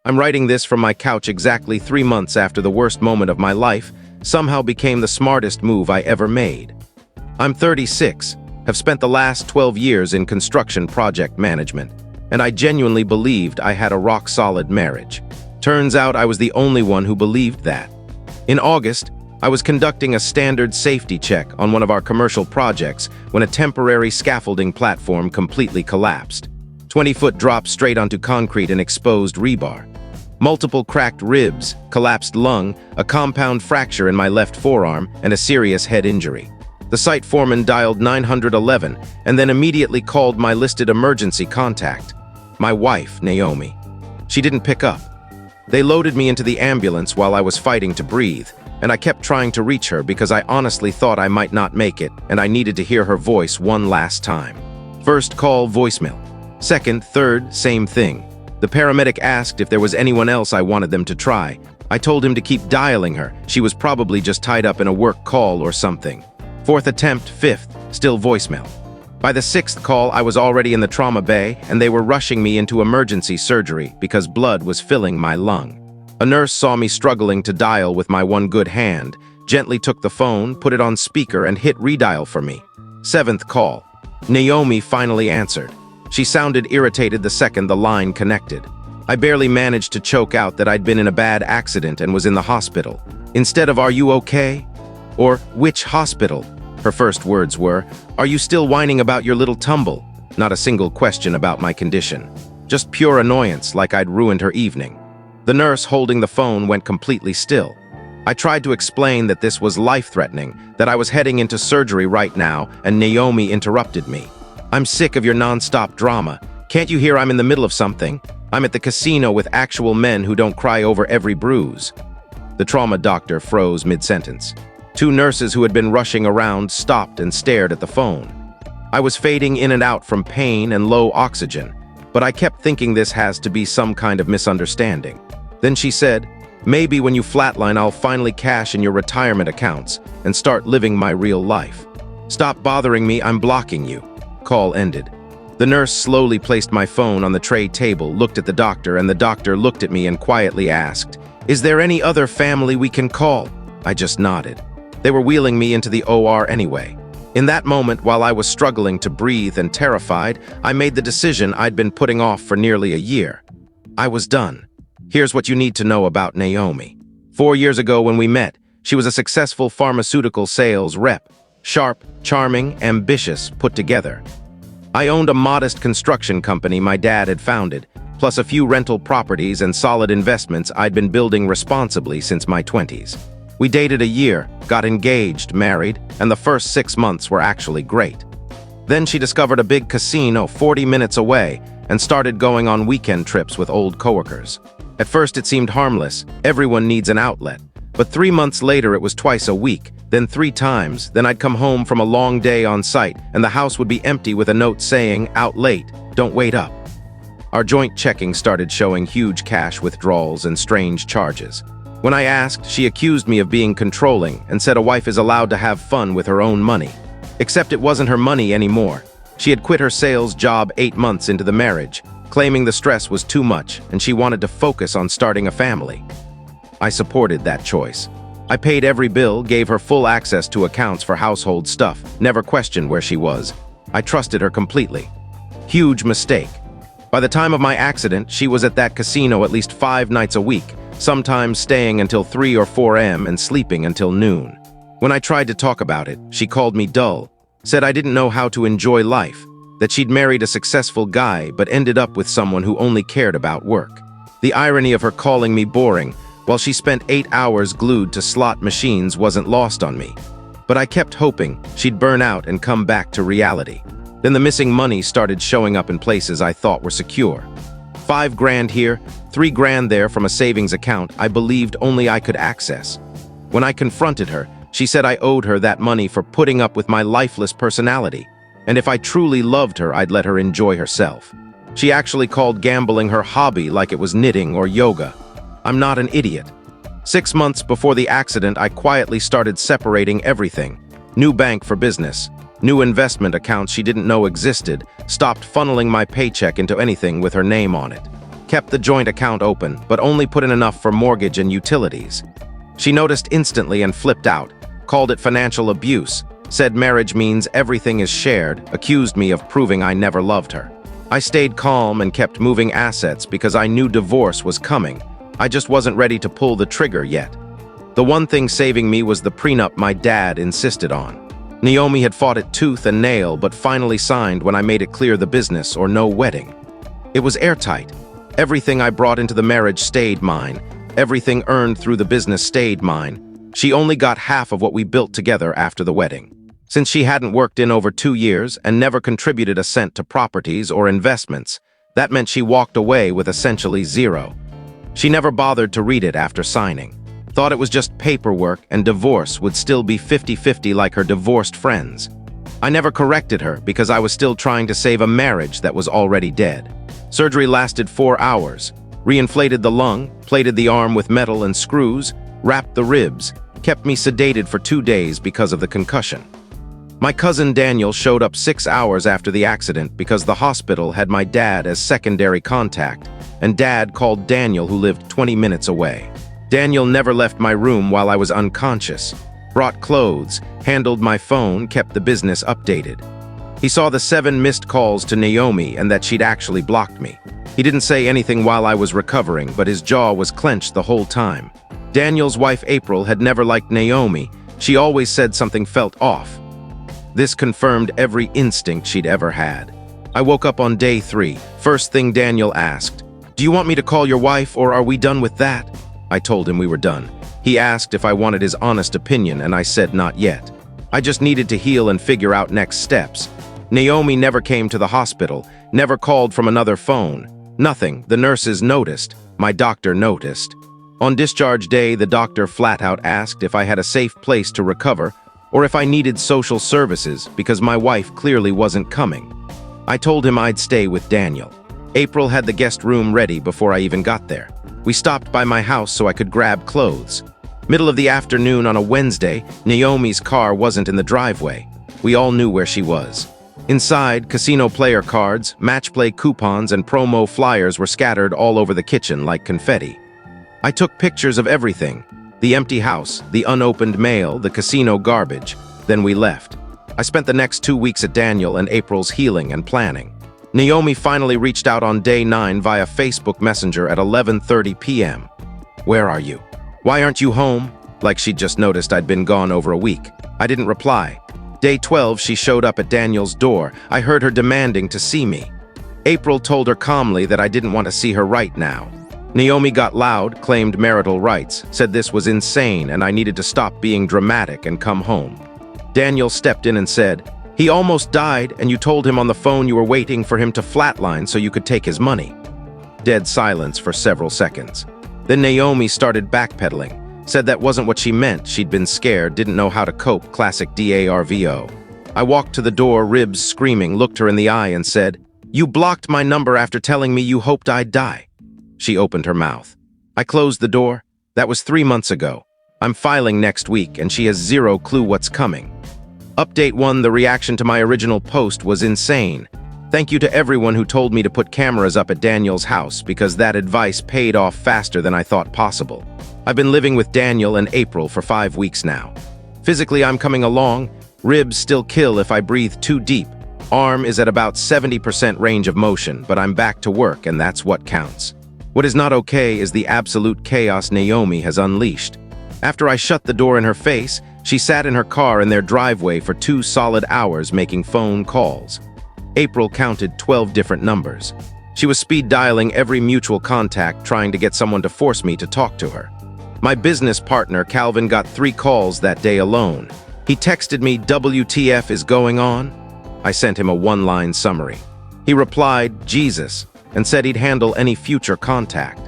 I'm writing this from my couch exactly 3 months after the worst moment of my life somehow became the smartest move I ever made. I'm 36, have spent the last 12 years in construction project management, and I genuinely believed I had a rock-solid marriage. Turns out I was the only one who believed that. In August, I was conducting a standard safety check on one of our commercial projects when a temporary scaffolding platform completely collapsed. 20-foot drop straight onto concrete and exposed rebar. Multiple cracked ribs, collapsed lung, a compound fracture in my left forearm, and a serious head injury. The site foreman dialed 911 and then immediately called my listed emergency contact, my wife, Naomi. She didn't pick up. They loaded me into the ambulance while I was fighting to breathe, and I kept trying to reach her because I honestly thought I might not make it and I needed to hear her voice one last time. First call, voicemail. Second, third, same thing. The paramedic asked if there was anyone else I wanted them to try. I told him to keep dialing her. She was probably just tied up in a work call or something. Fourth attempt, fifth, still voicemail. By the sixth call, I was already in the trauma bay, and they were rushing me into emergency surgery because blood was filling my lung. A nurse saw me struggling to dial with my one good hand, gently took the phone, put it on speaker, and hit redial for me. Seventh call. Naomi finally answered. She sounded irritated the second the line connected. I barely managed to choke out that I'd been in a bad accident and was in the hospital. Instead of, "Are you okay?" or "Which hospital?" her first words were, "Are you still whining about your little tumble?" Not a single question about my condition. Just pure annoyance, like I'd ruined her evening. The nurse holding the phone went completely still. I tried to explain that this was life-threatening, that I was heading into surgery right now, and Naomi interrupted me. "I'm sick of your non-stop drama. Can't you hear I'm in the middle of something? I'm at the casino with actual men who don't cry over every bruise." The trauma doctor froze mid-sentence. Two nurses who had been rushing around stopped and stared at the phone. I was fading in and out from pain and low oxygen, but I kept thinking this has to be some kind of misunderstanding. Then she said, "Maybe when you flatline, I'll finally cash in your retirement accounts and start living my real life. Stop bothering me, I'm blocking you." Call ended. The nurse slowly placed my phone on the tray table, looked at the doctor, and the doctor looked at me and quietly asked, "Is there any other family we can call?" I just nodded. They were wheeling me into the OR anyway. In that moment, while I was struggling to breathe and terrified, I made the decision I'd been putting off for nearly a year. I was done. Here's what you need to know about Naomi. 4 years ago when we met, she was a successful pharmaceutical sales rep. Sharp, charming, ambitious, put together. I owned a modest construction company my dad had founded, plus a few rental properties and solid investments I'd been building responsibly since my 20s. We dated a year, got engaged, married, and the first 6 months were actually great. Then she discovered a big casino 40 minutes away and started going on weekend trips with old coworkers. At first it seemed harmless, everyone needs an outlet. But 3 months later it was twice a week, then 3 times, then I'd come home from a long day on site and the house would be empty with a note saying, "Out late, don't wait up." Our joint checking started showing huge cash withdrawals and strange charges. When I asked, she accused me of being controlling and said a wife is allowed to have fun with her own money. Except it wasn't her money anymore. She had quit her sales job 8 months into the marriage, claiming the stress was too much and she wanted to focus on starting a family. I supported that choice. I paid every bill, gave her full access to accounts for household stuff, never questioned where she was. I trusted her completely. Huge mistake. By the time of my accident, she was at that casino at least 5 nights a week, sometimes staying until 3 or 4 a.m. and sleeping until noon. When I tried to talk about it, she called me dull, said I didn't know how to enjoy life, that she'd married a successful guy but ended up with someone who only cared about work. The irony of her calling me boring, while she spent 8 hours glued to slot machines, wasn't lost on me. But I kept hoping she'd burn out and come back to reality. Then the missing money started showing up in places I thought were secure. 5 grand here, 3 grand there from a savings account I believed only I could access. When I confronted her, she said I owed her that money for putting up with my lifeless personality, and if I truly loved her, I'd let her enjoy herself. She actually called gambling her hobby like it was knitting or yoga. I'm not an idiot. 6 months before the accident, I quietly started separating everything. New bank for business, new investment accounts she didn't know existed, stopped funneling my paycheck into anything with her name on it. kept the joint account open, but only put in enough for mortgage and utilities. She noticed instantly and flipped out, called it financial abuse, said marriage means everything is shared, accused me of proving I never loved her. I stayed calm and kept moving assets because I knew divorce was coming. I just wasn't ready to pull the trigger yet. The one thing saving me was the prenup my dad insisted on. Naomi had fought it tooth and nail, but finally signed when I made it clear the business or no wedding. It was airtight. Everything I brought into the marriage stayed mine. Everything earned through the business stayed mine. She only got half of what we built together after the wedding. Since she hadn't worked in over 2 years and never contributed a cent to properties or investments, that meant she walked away with essentially zero. She never bothered to read it after signing. Thought it was just paperwork and divorce would still be 50-50 like her divorced friends. I never corrected her because I was still trying to save a marriage that was already dead. Surgery lasted 4 hours. Reinflated the lung, plated the arm with metal and screws, wrapped the ribs, kept me sedated for 2 days because of the concussion. My cousin Daniel showed up 6 hours after the accident because the hospital had my dad as secondary contact, and Dad called Daniel, who lived 20 minutes away. Daniel never left my room while I was unconscious, brought clothes, handled my phone, kept the business updated. He saw the 7 missed calls to Naomi and that she'd actually blocked me. He didn't say anything while I was recovering, but his jaw was clenched the whole time. Daniel's wife April had never liked Naomi. She always said something felt off. This confirmed every instinct she'd ever had. I woke up on day 3. First thing Daniel asked, "Do you want me to call your wife or are we done with that?" I told him we were done. He asked if I wanted his honest opinion and I said not yet. I just needed to heal and figure out next steps. Naomi never came to the hospital, never called from another phone. Nothing. The nurses noticed. My doctor noticed. On discharge day, the doctor flat out asked if I had a safe place to recover or if I needed social services because my wife clearly wasn't coming. I told him I'd stay with Daniel. April had the guest room ready before I even got there. We stopped by my house so I could grab clothes. Middle of the afternoon on a Wednesday, Naomi's car wasn't in the driveway. We all knew where she was. Inside, casino player cards, match play coupons, and promo flyers were scattered all over the kitchen like confetti. I took pictures of everything. The empty house, the unopened mail, the casino garbage. Then we left. I spent the next 2 weeks at Daniel and April's healing and planning. Naomi finally reached out on day 9 via Facebook Messenger at 11:30 p.m. "Where are you? Why aren't you home?" Like she'd just noticed I'd been gone over a week. I didn't reply. Day 12, she showed up at Daniel's door. I heard her demanding to see me. April told her calmly that I didn't want to see her right now. Naomi got loud, claimed marital rights, said this was insane and I needed to stop being dramatic and come home. Daniel stepped in and said, "He almost died and you told him on the phone you were waiting for him to flatline so you could take his money." Dead silence for several seconds. Then Naomi started backpedaling, said that wasn't what she meant, she'd been scared, didn't know how to cope, classic DARVO. I walked to the door, ribs screaming, looked her in the eye and said, "You blocked my number after telling me you hoped I'd die." She opened her mouth. I closed the door. That was 3 months ago. I'm filing next week and she has zero clue what's coming. Update 1, the reaction to my original post was insane. Thank you to everyone who told me to put cameras up at Daniel's house because that advice paid off faster than I thought possible. I've been living with Daniel and April for 5 weeks now. Physically, I'm coming along. Ribs still kill if I breathe too deep. Arm is at about 70% range of motion, but I'm back to work and that's what counts. What is not okay is the absolute chaos Naomi has unleashed. After I shut the door in her face, she sat in her car in their driveway for 2 solid hours making phone calls. April counted 12 different numbers. She was speed dialing every mutual contact, trying to get someone to force me to talk to her. My business partner, Calvin, got 3 calls that day alone. He texted me, "WTF is going on?" I sent him a 1-line summary. He replied, "Jesus," and said he'd handle any future contact.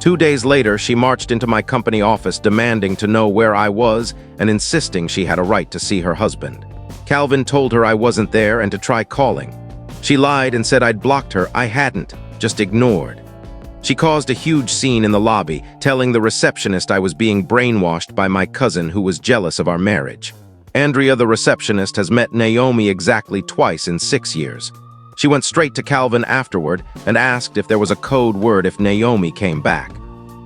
2 days later, she marched into my company office demanding to know where I was and insisting she had a right to see her husband. Calvin told her I wasn't there and to try calling. She lied and said I'd blocked her. I hadn't, just ignored. She caused a huge scene in the lobby, telling the receptionist I was being brainwashed by my cousin who was jealous of our marriage. Andrea, the receptionist, has met Naomi exactly twice in 6 years. She went straight to Calvin afterward and asked if there was a code word if Naomi came back.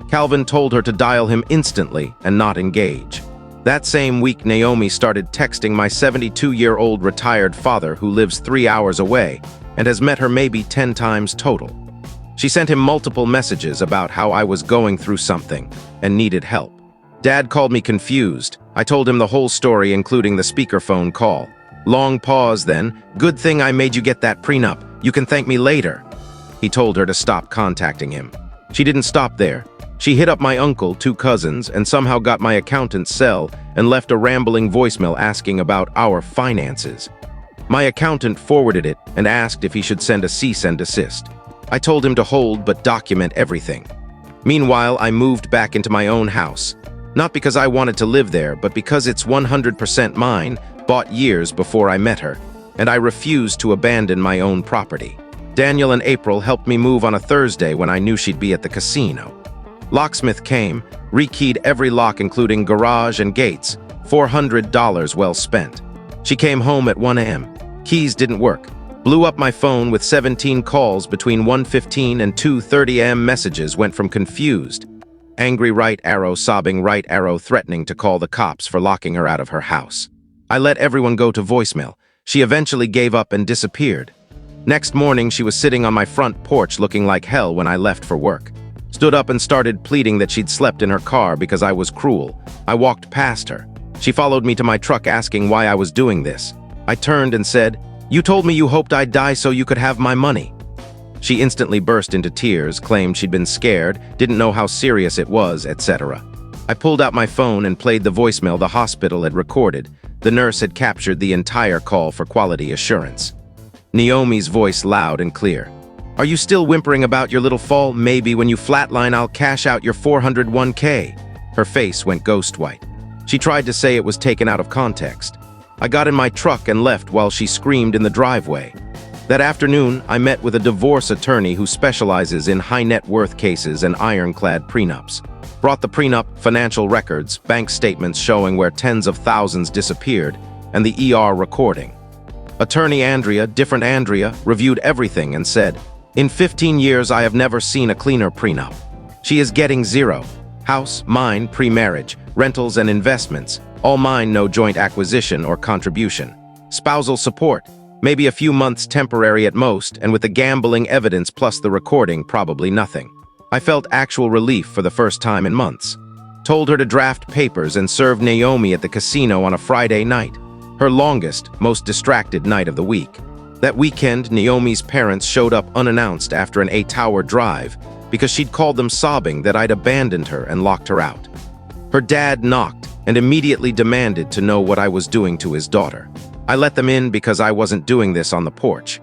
Calvin told her to dial him instantly and not engage. That same week, Naomi started texting my 72-year-old retired father who lives 3 hours away and has met her maybe 10 times total. She sent him multiple messages about how I was going through something and needed help. Dad called me confused. I told him the whole story, including the speakerphone call. Long pause then. "Good thing I made you get that prenup. You can thank me later." He told her to stop contacting him. She didn't stop there. She hit up my uncle, 2 cousins, and somehow got my accountant's cell and left a rambling voicemail asking about our finances. My accountant forwarded it and asked if he should send a cease and desist. I told him to hold but document everything. Meanwhile, I moved back into my own house. Not because I wanted to live there, but because it's 100% mine, bought years before I met her, and I refused to abandon my own property. Daniel and April helped me move on a Thursday when I knew she'd be at the casino. Locksmith came, rekeyed every lock including garage and gates, $400 well spent. She came home at 1 a.m. Keys didn't work. Blew up my phone with 17 calls between 1:15 and 2:30 a.m. Messages went from confused, angry right arrow, sobbing right arrow, threatening to call the cops for locking her out of her house. I let everyone go to voicemail. She eventually gave up and disappeared. Next morning, she was sitting on my front porch looking like hell when I left for work. Stood up and started pleading that she'd slept in her car because I was cruel. I walked past her. She followed me to my truck asking why I was doing this. I turned and said, "You told me you hoped I'd die so you could have my money." She instantly burst into tears, claimed she'd been scared, didn't know how serious it was, etc. I pulled out my phone and played the voicemail the hospital had recorded. The nurse had captured the entire call for quality assurance. Naomi's voice loud and clear. "Are you still whimpering about your little fall? Maybe when you flatline, I'll cash out your 401k. Her face went ghost white. She tried to say it was taken out of context. I got in my truck and left while she screamed in the driveway. That afternoon, I met with a divorce attorney who specializes in high net worth cases and ironclad prenups. Brought the prenup, financial records, bank statements showing where tens of thousands disappeared, and the ER recording. Attorney Andrea, different Andrea, reviewed everything and said, "In 15 years, I have never seen a cleaner prenup. She is getting 0. House, mine, pre-marriage, rentals and investments, all mine, no joint acquisition or contribution. Spousal support, maybe a few months temporary at most, and with the gambling evidence plus the recording, probably nothing." I felt actual relief for the first time in months. Told her to draft papers and serve Naomi at the casino on a Friday night, her longest, most distracted night of the week. That weekend, Naomi's parents showed up unannounced after an 8-hour drive because she'd called them sobbing that I'd abandoned her and locked her out. Her dad knocked and immediately demanded to know what I was doing to his daughter. I let them in because I wasn't doing this on the porch.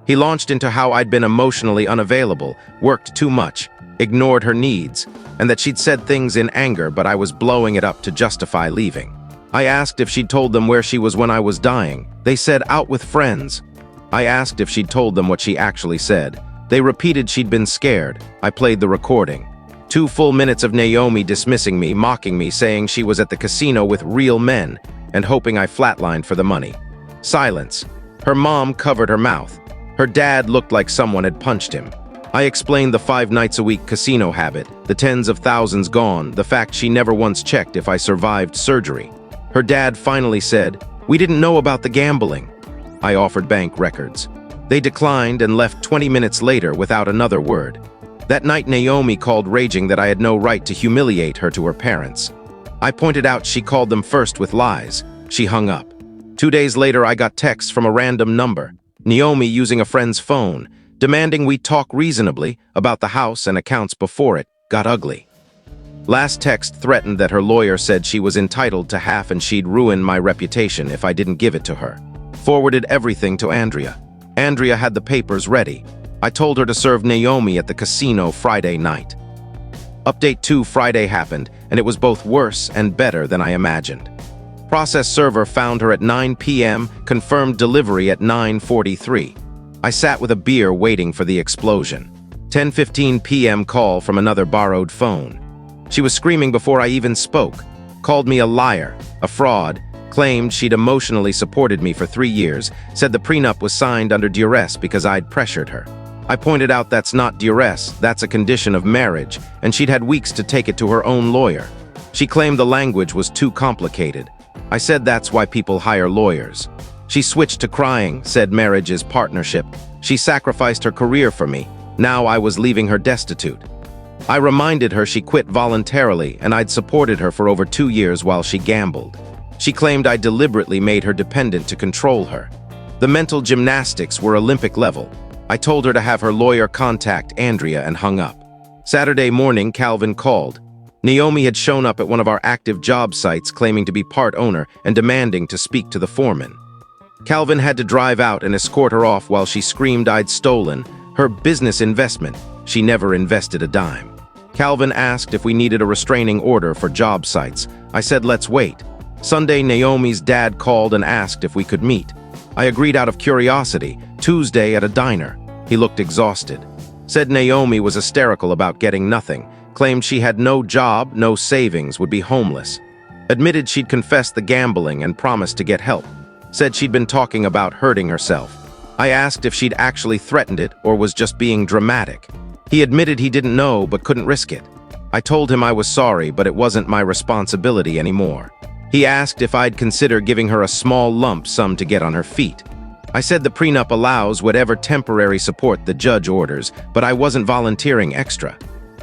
He launched into how I'd been emotionally unavailable, worked too much, ignored her needs, and that she'd said things in anger but I was blowing it up to justify leaving. I asked if she'd told them where she was when I was dying. They said out with friends. I asked if she'd told them what she actually said. They repeated she'd been scared. I played the recording. 2 full minutes of Naomi dismissing me, mocking me, saying she was at the casino with real men, and hoping I flatlined for the money. Silence. Her mom covered her mouth. Her dad looked like someone had punched him. I explained the 5 nights a week casino habit, the tens of thousands gone, the fact she never once checked if I survived surgery. Her dad finally said, "We didn't know about the gambling." I offered bank records. They declined and left 20 minutes later without another word. That night, Naomi called raging that I had no right to humiliate her to her parents. I pointed out she called them first with lies. She hung up. 2 days later, I got texts from a random number, Naomi using a friend's phone, demanding we talk reasonably about the house and accounts before it got ugly. Last text threatened that her lawyer said she was entitled to half and she'd ruin my reputation if I didn't give it to her. Forwarded everything to Andrea. Andrea had the papers ready. I told her to serve Naomi at the casino Friday night. Update 2 Friday happened, and it was both worse and better than I imagined. Process server found her at 9 p.m., confirmed delivery at 9:43. I sat with a beer waiting for the explosion. 10:15 p.m. call from another borrowed phone. She was screaming before I even spoke, called me a liar, a fraud, claimed she'd emotionally supported me for 3 years, said the prenup was signed under duress because I'd pressured her. I pointed out that's not duress, that's a condition of marriage, and she'd had weeks to take it to her own lawyer. She claimed the language was too complicated. I said that's why people hire lawyers. She switched to crying, said marriage is partnership. She sacrificed her career for me. Now I was leaving her destitute. I reminded her she quit voluntarily and I'd supported her for over 2 years while she gambled. She claimed I deliberately made her dependent to control her. The mental gymnastics were Olympic level. I told her to have her lawyer contact Andrea and hung up. Saturday morning, Calvin called. Naomi had shown up at one of our active job sites claiming to be part owner and demanding to speak to the foreman. Calvin had to drive out and escort her off while she screamed I'd stolen her business investment. She never invested a dime. Calvin asked if we needed a restraining order for job sites. I said let's wait. Sunday, Naomi's dad called and asked if we could meet. I agreed out of curiosity. Tuesday at a diner. He looked exhausted. Said Naomi was hysterical about getting nothing. Claimed she had no job, no savings, would be homeless. Admitted she'd confessed the gambling and promised to get help. Said she'd been talking about hurting herself. I asked if she'd actually threatened it or was just being dramatic. He admitted he didn't know but couldn't risk it. I told him I was sorry, but it wasn't my responsibility anymore. He asked if I'd consider giving her a small lump sum to get on her feet. I said the prenup allows whatever temporary support the judge orders, but I wasn't volunteering extra.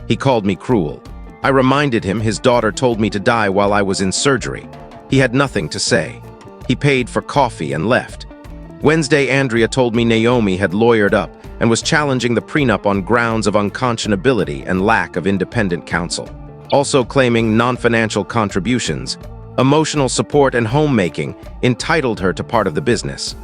He called me cruel. I reminded him his daughter told me to die while I was in surgery. He had nothing to say. He paid for coffee and left. Wednesday, Andrea told me Naomi had lawyered up and was challenging the prenup on grounds of unconscionability and lack of independent counsel. Also claiming non-financial contributions, emotional support and homemaking entitled her to part of the business.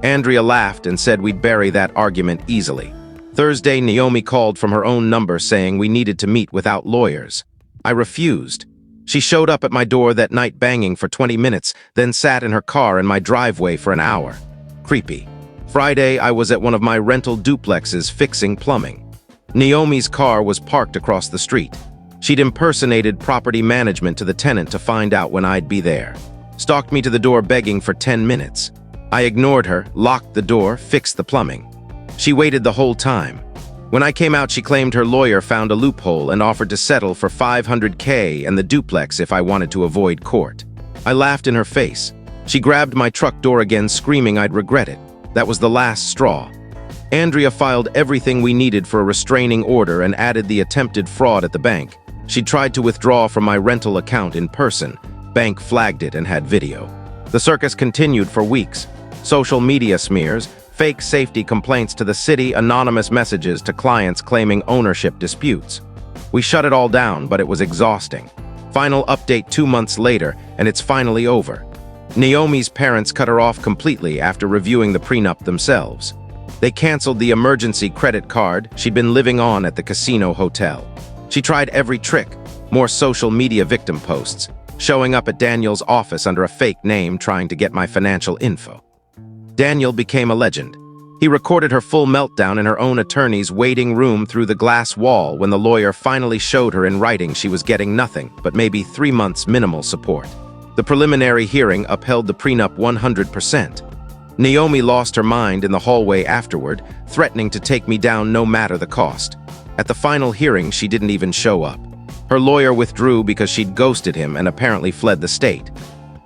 Andrea laughed and said we'd bury that argument easily. Thursday, Naomi called from her own number saying we needed to meet without lawyers. I refused. She showed up at my door that night banging for 20 minutes, then sat in her car in my driveway for an hour. Creepy. Friday, I was at one of my rental duplexes fixing plumbing. Naomi's car was parked across the street. She'd impersonated property management to the tenant to find out when I'd be there. Stalked me to the door begging for 10 minutes. I ignored her, locked the door, fixed the plumbing. She waited the whole time. When I came out, she claimed her lawyer found a loophole and offered to settle for $500K and the duplex if I wanted to avoid court. I laughed in her face. She grabbed my truck door again, screaming I'd regret it. That was the last straw. Andrea filed everything we needed for a restraining order and added the attempted fraud at the bank. She tried to withdraw from my rental account in person. Bank flagged it and had video. The circus continued for weeks. Social media smears, fake safety complaints to the city, anonymous messages to clients claiming ownership disputes. We shut it all down, but it was exhausting. Final update 2 months later, and it's finally over. Naomi's parents cut her off completely after reviewing the prenup themselves. They canceled the emergency credit card she'd been living on at the casino hotel. She tried every trick, more social media victim posts, showing up at Daniel's office under a fake name trying to get my financial info. Daniel became a legend. He recorded her full meltdown in her own attorney's waiting room through the glass wall when the lawyer finally showed her in writing she was getting nothing but maybe 3 months minimal support. The preliminary hearing upheld the prenup 100%. Naomi lost her mind in the hallway afterward, threatening to take me down no matter the cost. At the final hearing, she didn't even show up. Her lawyer withdrew because she'd ghosted him and apparently fled the state.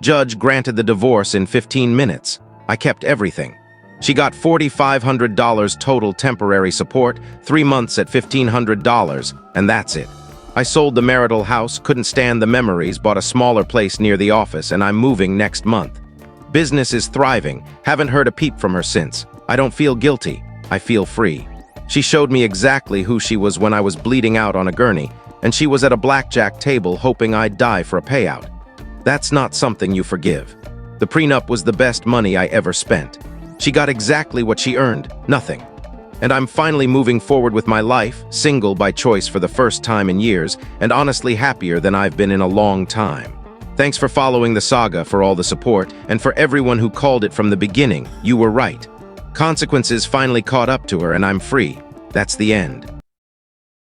Judge granted the divorce in 15 minutes. I kept everything. She got $4,500 total temporary support, 3 months at $1,500, and that's it. I sold the marital house, couldn't stand the memories, bought a smaller place near the office, and I'm moving next month. Business is thriving. Haven't heard a peep from her since. I don't feel guilty. I feel free. She showed me exactly who she was when I was bleeding out on a gurney, and she was at a blackjack table hoping I'd die for a payout. That's not something you forgive. The prenup was the best money I ever spent. She got exactly what she earned, nothing. And I'm finally moving forward with my life, single by choice for the first time in years, and honestly happier than I've been in a long time. Thanks for following the saga, for all the support, and for everyone who called it from the beginning. You were right. Consequences finally caught up to her, and I'm free. That's the end.